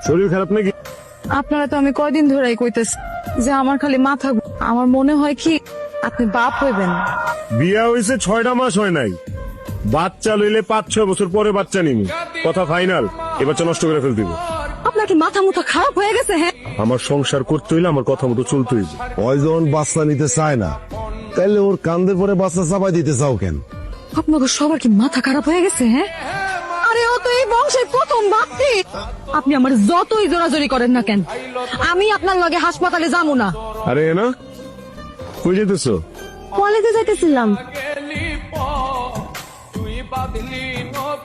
শরীর খারাপ নাকি? আপনারা তো আমি কয়দিন ধরেই কইতেছি যে আমার খালি মাথা আমার মনে হয় কি আপনি বাপ হইবেন। বিয়া হয়েছে 6টা মাস হয় নাই, বাচ্চা লইলে 5-6 বছর পরে বাচ্চা নিবি। কথা ফাইনাল, এ বাচ্চা নষ্ট করে ফেল দিব। আপনার কি মাথা মুথা খারাপ হয়ে গেছে? হ্যাঁ, আমার সংসার করতে হইলে আমার কথা মতো চলতে হইবে। ওই যখন বাচ্চা নিতে চায় না, তাইলে ওর কান্দের পরে বাচ্চা চাপাই দিতে চাও কেন? আপনাকে সবার কি মাথা খারাপ হয়ে গেছে? হ্যাঁ, আরে ও তো এই বংশের প্রথম বাপটি। আপনি আমার যতই জোরাজোরি করেন না কেন, আমি আপনার লগে হাসপাতালে যাবো না। আরে না, কই যেতেছো? কলেজে যাইতেছিলাম।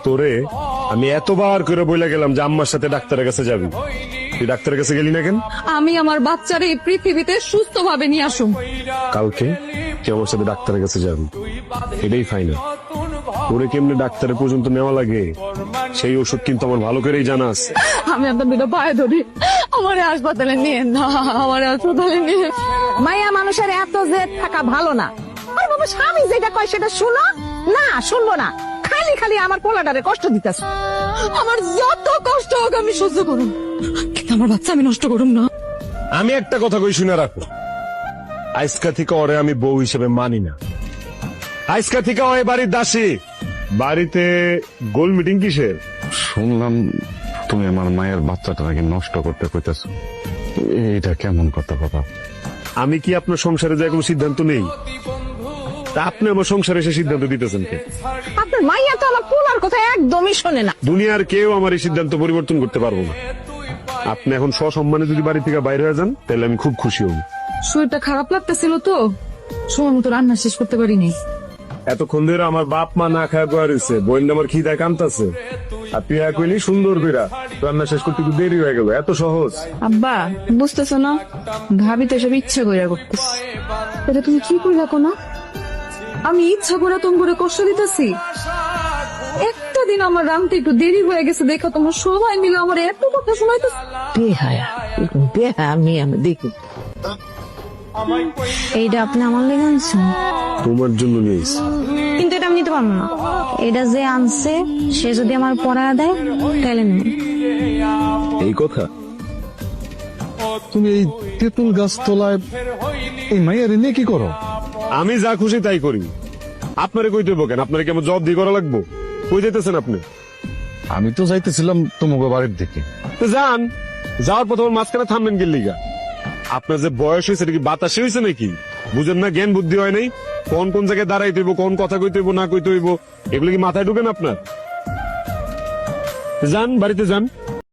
তোরে আমি এতবার করে বইলা গেলাম যে আম্মার সাথে ডাক্তারের কাছে যাবি, তুই ডাক্তারের কাছে গেলি না কেন? আমি আমার বাচ্চারে এই পৃথিবীতে সুস্থ ভাবে নিয়ে আসুম। কালকে তুই আমার সাথে ডাক্তারের কাছে যাবি, এটাই ফাইনাল। ওরে কেমনে ডাক্তারের পর্যন্ত নেওয়া লাগে সেই ওষুধ কিন্তু আমার ভালো করেই জানা আছে। আমি আপনার দুটো পায়ে ধরি, আমার হাসপাতালে নিয়ে না, আমার হাসপাতালে নিয়ে। মাইয়া মানুষের এত জেদ থাকা ভালো না। আর বাবা স্বামী যেটা কয় সেটা শুনো না, শুনবো না, খালি খালি আমার পোলাটারে কষ্ট দিতেছ। আমার যত কষ্ট হোক আমি সহ্য করুন, কিন্তু আমার বাচ্চা আমি নষ্ট করুন না। আমি একটা কথা কই শুনে রাখো, আজকা থেকে ওরে আমি বউ হিসেবে মানি না। আজকা থেকে ওই বাড়ির দাসী। বাড়িতে গোল মিটিং কিসের? শুনলাম তুমি আমার মায়ের বাচ্চাটা নাকি নষ্ট করতে কইতেছো। এইটা কেমন কথা বাবা? আমি কি আপনার সংসারে যায় কোনো সিদ্ধান্ত নেই? তা আপনি আমার সংসারে এসে সিদ্ধান্ত দিতেছেন কে? আপনার মাইয়া তো আমার পোলার কথা একদমই শোনে না। দুনিয়ার কেউ আমার এই সিদ্ধান্ত পরিবর্তন করতে পারবো না। আপনি এখন সসম্মানে যদি বাড়ি থেকে বাইরে হয়ে যান তাহলে আমি খুব খুশি হব। শরীরটা খারাপ লাগতেছিল তো, সময় মতো রান্না শেষ করতে পারিনি। এতক্ষণ ধরে আমার বাপ মা না খায় গোয়া রয়েছে, বোন আমার খিদায় কামতাছে, আর তুই এক কইলি সুন্দর কইরা রান্না শেষ করতে একটু দেরি হয়ে গেল। এত সহজ? আব্বা বুঝতেছো না, ভাবি তো সব ইচ্ছা কইরা করতেছ। এটা তুমি কি কইলা কোনা? আমি ইচ্ছা করে তুমি করে কষ্ট দিতেছি? একটা দিন আমার রামতে একটু দেরি হয়ে গেছে দেখা তোমার সবাই মিলে আমার এত কথা শোনাইতো। বেহায়া বেহায়া আমি দেখি। এইটা আপনি আমার লেগে আনছেন, তোমার জন্য নিয়েছি। কিন্তু এটা আমি নিতে পারবো না। এটা যে আনছে সে যদি আমার পড়ায় দেয় তাহলে নেব। এই কথা? তুমি এই তেঁতুল গাছ তলায় এই মায়ের নিয়ে কি করো? আমি যা খুশি তাই করি, আপনারে কই দেবো কেন? আপনারে কেমন জব দিয়ে করা লাগবো? কই যেতেছেন আপনি? আমি তো যাইতেছিলাম তোমাকে বাড়ির দিকে। তো যান, যাওয়ার পর তোমার মাঝখানে থামবেন কি লিগা? আপনার যে বয়স হয়েছে এটা কি বাতাসে হয়েছে নাকি? বুঝেন না, জ্ঞান বুদ্ধি হয় নাই? কোন কোন জায়গায় দাঁড়াইতে হইব, কোন কথা কইতে হইব না কইতে হইব, এগুলো কি মাথায় ঢুকেন আপনার? যান, বাড়িতে যান।